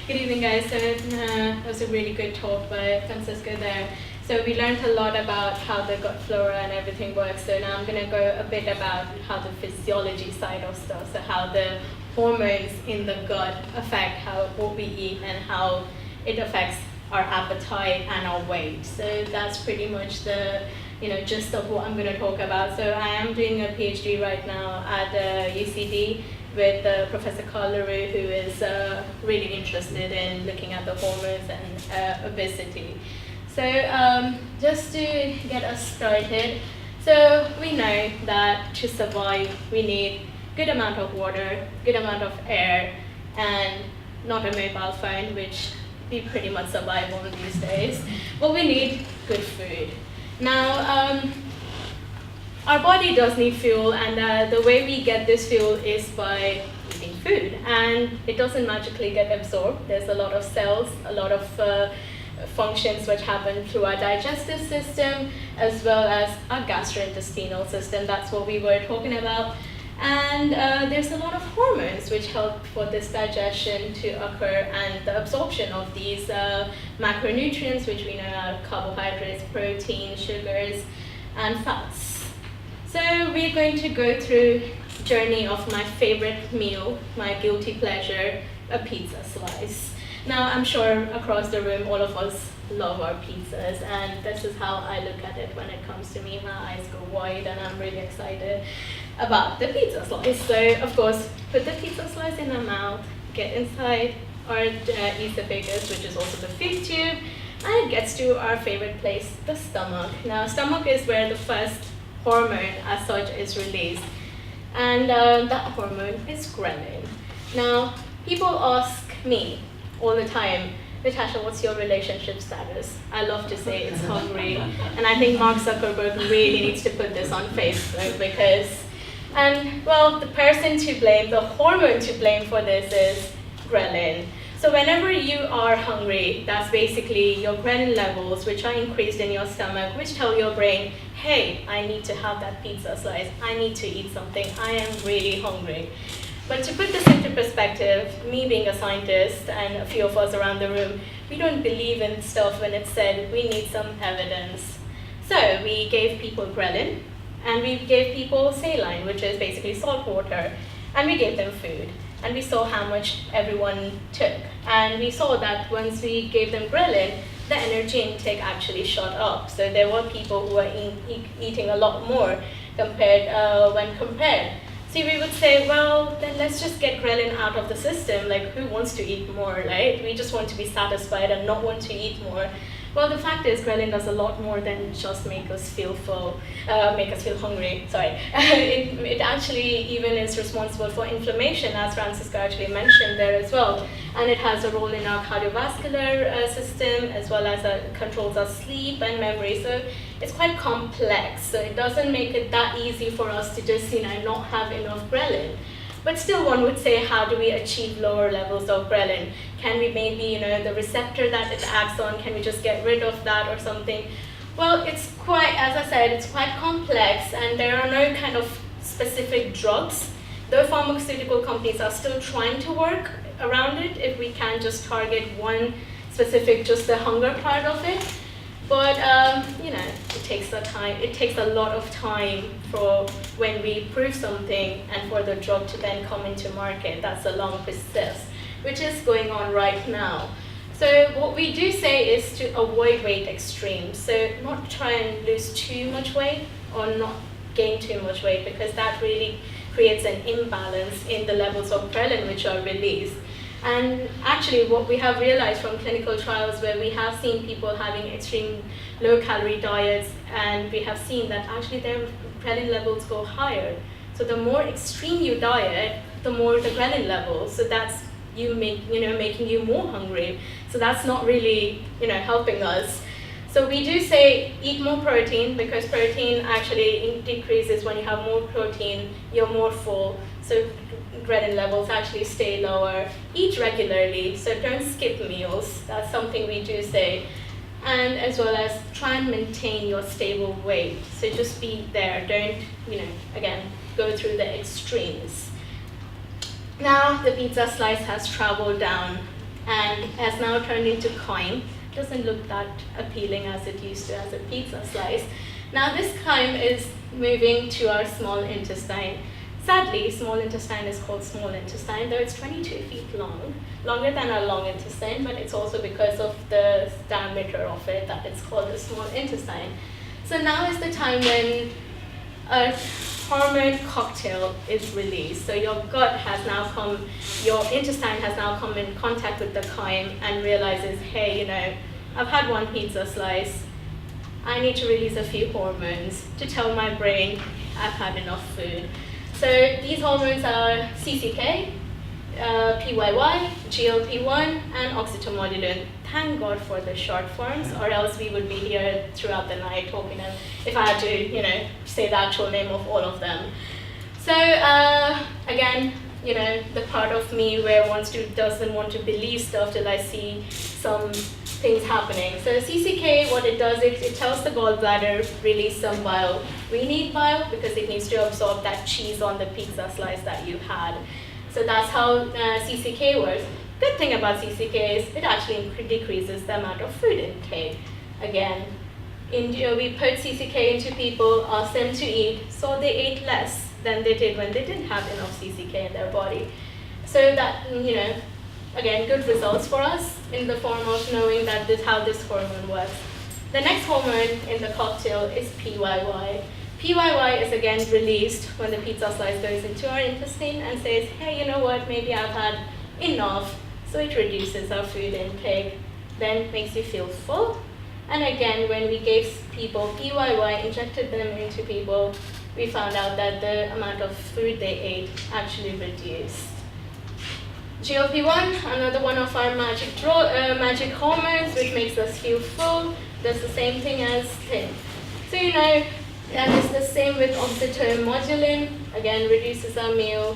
Good evening, guys. So that was a really good talk by Francisco there. So we learned a lot about how the gut flora and everything works. So now I'm going to go a bit about how the physiology side of stuff, so how the hormones in the gut affect what we eat and how it affects our appetite and our weight. So that's pretty much the gist of what I'm going to talk about. So I am doing a PhD right now at UCD with Professor Carl LaRue, who is really interested in looking at the hormones and obesity. So just to get us started, so we know that to survive we need good amount of water, good amount of air, and not a mobile phone, which we pretty much survive on these days. But we need good food. Now, our body does need fuel, and the way we get this fuel is by eating food. And it doesn't magically get absorbed. There's a lot of cells, a lot of functions which happen through our digestive system, as well as our gastrointestinal system. That's what we were talking about. And there's a lot of hormones which help for this digestion to occur and the absorption of these macronutrients, which we know are carbohydrates, protein, sugars, and fats. So we're going to go through the journey of my favorite meal, my guilty pleasure, a pizza slice. Now, I'm sure across the room, all of us love our pizzas, and this is how I look at it when it comes to me. My eyes go wide, and I'm really excited about the pizza slice. So, of course, put the pizza slice in our mouth, get inside our esophagus, which is also the fifth tube, and it gets to our favorite place, the stomach. Now, stomach is where the first hormone as such is released, and that hormone is ghrelin. Now, people ask me all the time, Natasha, what's your relationship status? I love to say it's hungry, and I think Mark Zuckerberg really needs to put this on Facebook because, well, the person to blame, the hormone to blame for this is ghrelin. So whenever you are hungry, that's basically your ghrelin levels, which are increased in your stomach, which tell your brain, hey, I need to have that pizza slice, I need to eat something, I am really hungry. But to put this into perspective, me being a scientist and a few of us around the room, we don't believe in stuff when it's said we need some evidence. So we gave people ghrelin, and we gave people saline, which is basically salt water, and we gave them food. And we saw how much everyone took. And we saw that once we gave them ghrelin, the energy intake actually shot up. So there were people who were eating a lot more when compared. See, we would say, well, then let's just get ghrelin out of the system. Like, who wants to eat more, right? We just want to be satisfied and not want to eat more. Well, the fact is, ghrelin does a lot more than just make us feel full, make us feel hungry. Sorry, it actually even is responsible for inflammation, as Francisco actually mentioned there as well. And it has a role in our cardiovascular system, as well as controls our sleep and memory. So it's quite complex. So it doesn't make it that easy for us to just not have enough ghrelin. But still, one would say, how do we achieve lower levels of ghrelin? Can we maybe, the receptor that it acts on, can we just get rid of that or something? Well, it's quite, as I said, it's quite complex, and there are no kind of specific drugs. Though pharmaceutical companies are still trying to work around it, if we can just target one specific, just the hunger part of it. But it takes a lot of time for when we prove something and for the drug to then come into market. That's a long process, which is going on right now. So what we do say is to avoid weight extremes. So not try and lose too much weight or not gain too much weight, because that really creates an imbalance in the levels of ghrelin which are released. And actually, what we have realized from clinical trials where we have seen people having extreme low-calorie diets, and we have seen that actually their ghrelin levels go higher. So the more extreme you diet, the more the ghrelin levels. So that's making you more hungry. So that's not really helping us. So we do say eat more protein, because protein actually decreases when you have more protein, you're more full. So ghrelin levels actually stay lower. Eat regularly, so don't skip meals. That's something we do say. And as well as try and maintain your stable weight. So just be there. Don't, again, go through the extremes. Now the pizza slice has traveled down and has now turned into chyme. Doesn't look that appealing as it used to as a pizza slice. Now this chyme is moving to our small intestine. Sadly, small intestine is called small intestine, though it's 22 feet long, longer than our long intestine, but it's also because of the diameter of it that it's called the small intestine. So now is the time when a hormone cocktail is released. So your gut has now come, your intestine has now come in contact with the chyme and realizes, hey, you know, I've had one pizza slice, I need to release a few hormones to tell my brain I've had enough food. So these hormones are CCK, PYY, GLP-1, and oxytocin. Thank God for the short forms, or else we would be here throughout the night talking. And if I had to, you know, say the actual name of all of them. So again, you know, the part of me where doesn't want to believe stuff till I see some things happening. So CCK, what it does, it tells the gallbladder release some bile. We need bile because it needs to absorb that cheese on the pizza slice that you had. So that's how CCK works. Good thing about CCK is it actually decreases the amount of food intake. Again, we put CCK into people, asked them to eat, so they ate less than they did when they didn't have enough CCK in their body. So that, you know, again, good results for us in the form of knowing that how this hormone works. The next hormone in the cocktail is PYY. PYY is again released when the pizza slice goes into our intestine and says, hey, you know what, maybe I've had enough, so it reduces our food intake, then makes you feel full. And again, when we gave people PYY, injected them into people, we found out that the amount of food they ate actually reduced. GLP-1, another one of our magic hormones, which makes us feel full, does the same thing as thin. So you know, that is the same with oxytocin. Again, reduces our meal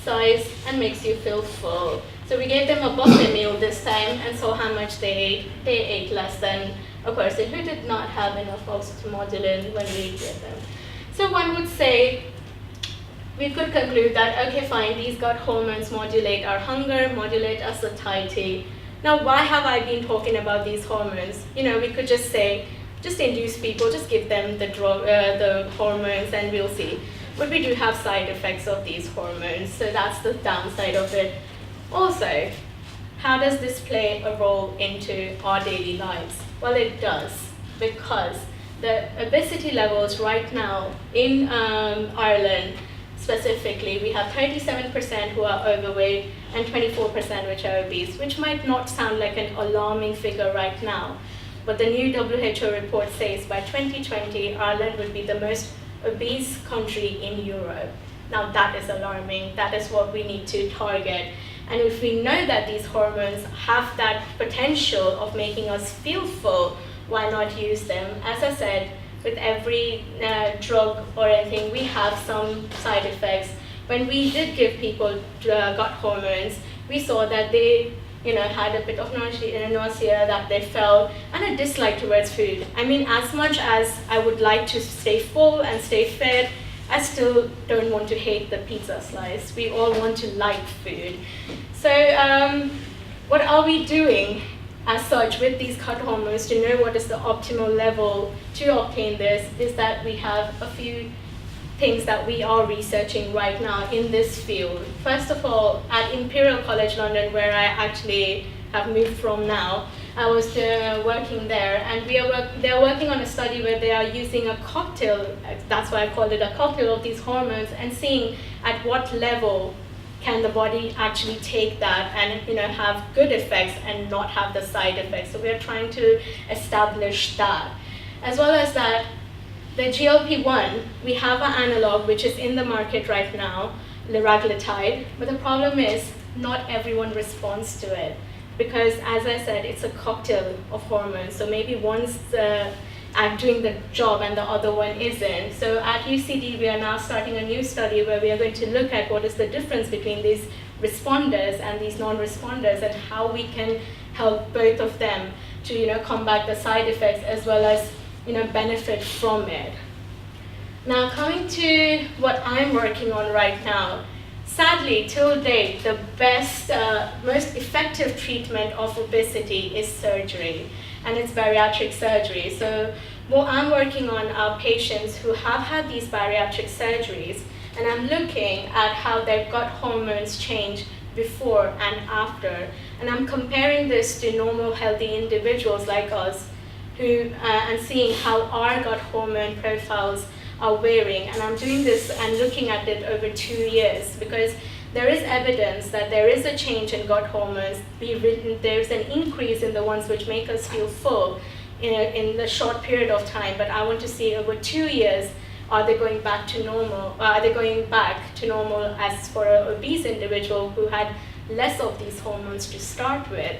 size and makes you feel full. So we gave them a buffet meal this time and saw how much they ate. They ate less than a person who did not have enough oxytocin when we gave them. So one would say, we could conclude that, okay, fine, these gut hormones modulate our hunger, modulate our satiety. Now, why have I been talking about these hormones? You know, we could just say, just induce people, just give them the hormones and we'll see. But we do have side effects of these hormones, so that's the downside of it. Also, how does this play a role into our daily lives? Well, it does, because the obesity levels right now in Ireland, specifically, we have 37% who are overweight and 24% which are obese, which might not sound like an alarming figure right now. But the new WHO report says by 2020, Ireland will be the most obese country in Europe. Now that is alarming. That is what we need to target. And if we know that these hormones have that potential of making us feel full, why not use them? As I said, with every drug or anything, we have some side effects. When we did give people gut hormones, we saw that they had a bit of nausea that they felt, and a dislike towards food. I mean, as much as I would like to stay full and stay fit, I still don't want to hate the pizza slice. We all want to like food. So what are we doing as such with these gut hormones to know what is the optimal level to obtain this? Is that we have a few things that we are researching right now in this field. First of all, at Imperial College London, where I actually have moved from now, I was working there, and they're working on a study where they are using a cocktail, that's why I call it a cocktail of these hormones, and seeing at what level can the body actually take that and have good effects and not have the side effects. So we are trying to establish that. As well as that, the GLP-1, we have an analog which is in the market right now, liraglutide, but the problem is not everyone responds to it, because as I said, it's a cocktail of hormones, so maybe one's doing the job and the other one isn't. So at UCD, we are now starting a new study where we are going to look at what is the difference between these responders and these non-responders, and how we can help both of them to combat the side effects as well as benefit from it. Now coming to what I'm working on right now. Sadly, till date, the best, most effective treatment of obesity is surgery, and it's bariatric surgery. So what I'm working on are patients who have had these bariatric surgeries, and I'm looking at how their gut hormones change before and after. And I'm comparing this to normal healthy individuals like us, who, and seeing how our gut hormone profiles are varying. And I'm doing this and looking at it over 2 years, because there is evidence that there is a change in gut hormones. There's an increase in the ones which make us feel full in the short period of time, but I want to see over 2 years, are they going back to normal? Are they going back to normal as for an obese individual who had less of these hormones to start with?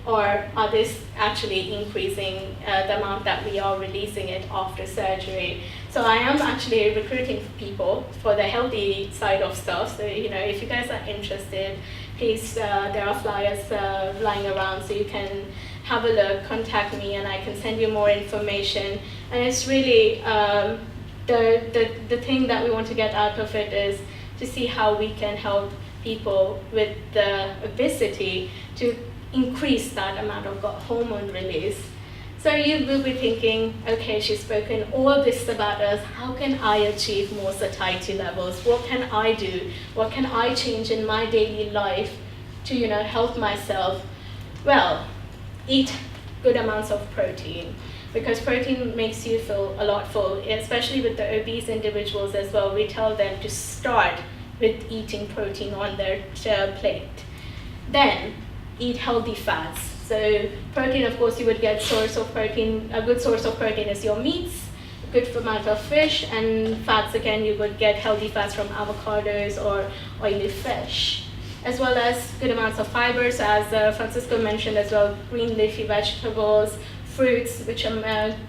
Or are they actually increasing the amount that we are releasing it after surgery? So I am actually recruiting people for the healthy side of stuff. So if you guys are interested, please, there are flyers lying around, so you can have a look, contact me, and I can send you more information. And it's really, the thing that we want to get out of it is to see how we can help people with the obesity to increase that amount of gut hormone release. So you will be thinking, okay, she's spoken all this about us, how can I achieve more satiety levels? What can I do? What can I change in my daily life to help myself? Well, eat good amounts of protein, because protein makes you feel a lot full, especially with the obese individuals as well. We tell them to start with eating protein on their plate. Then eat healthy fats. So protein, of course, you would get source of protein. A good source of protein is your meats, a good amount of fish, and fats, again, you would get healthy fats from avocados or oily fish, as well as good amounts of fibers, as Francisco mentioned as well, green leafy vegetables, fruits, which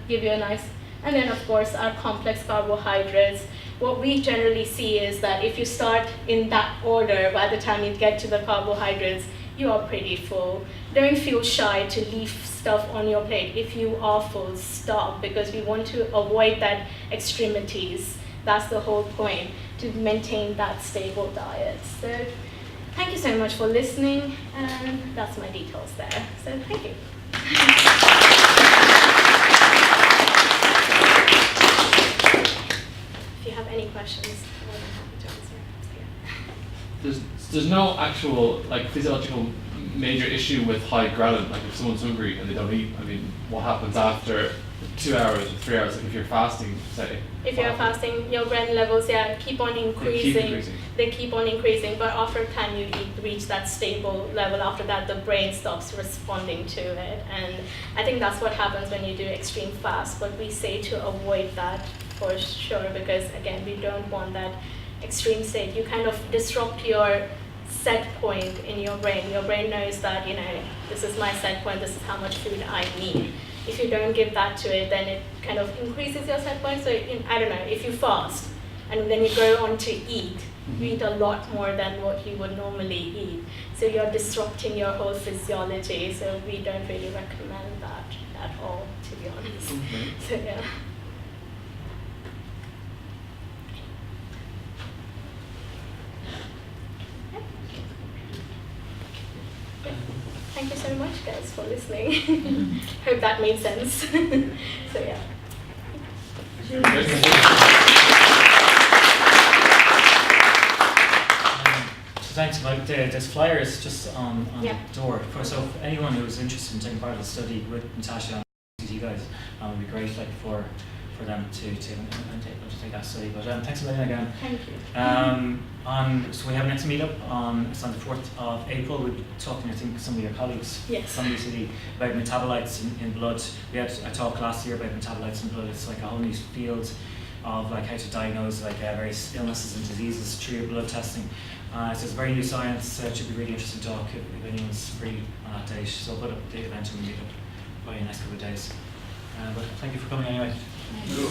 give you a nice, and then of course our complex carbohydrates. What we generally see is that if you start in that order, by the time you get to the carbohydrates, you are pretty full. Don't feel shy to leave stuff on your plate. If you are full, stop, because we want to avoid that extremities. That's the whole point, to maintain that stable diet. So thank you so much for listening, and that's my details there. So thank you. If you have any questions, I'm more than happy to answer. So, yeah. There's no actual physiological major issue with high ghrelin. Like if someone's hungry and they don't eat, I mean, what happens after 2 hours or 3 hours? Like if you're fasting, say. If you're fasting, your ghrelin levels, keep on increasing. They keep on increasing, but after time you reach that stable level. After that, the brain stops responding to it, and I think that's what happens when you do extreme fast. But we say to avoid that for sure, because again, we don't want that extreme state. You kind of disrupt your set point in your brain. Your brain knows that, this is my set point, this is how much food I need. If you don't give that to it, then it kind of increases your set point. So I don't know, if you fast and then you go on to eat, you eat a lot more than what you would normally eat. So you're disrupting your whole physiology. So we don't really recommend that at all, to be honest. So yeah. Thank you so much, guys, for listening. Hope that made sense. So yeah. Thanks, Mike. There's flyers just on Yeah. the door. So if anyone who's interested in taking part of the study with Natasha and you guys, it would be great for them to take that study. But thanks a million again. Thank you. So we have next meetup it's on the 4th of April. We'll be talking, I think, some of your colleagues from UCD about metabolites in blood. We had a talk last year about metabolites in blood. It's like a whole new field of how to diagnose various illnesses and diseases through your blood testing. So it's very new science. It should be really interesting talk if anyone's free on that date. So I'll put up the event and we'll meet up probably in the next couple of days. But thank you for coming anyway. Cool.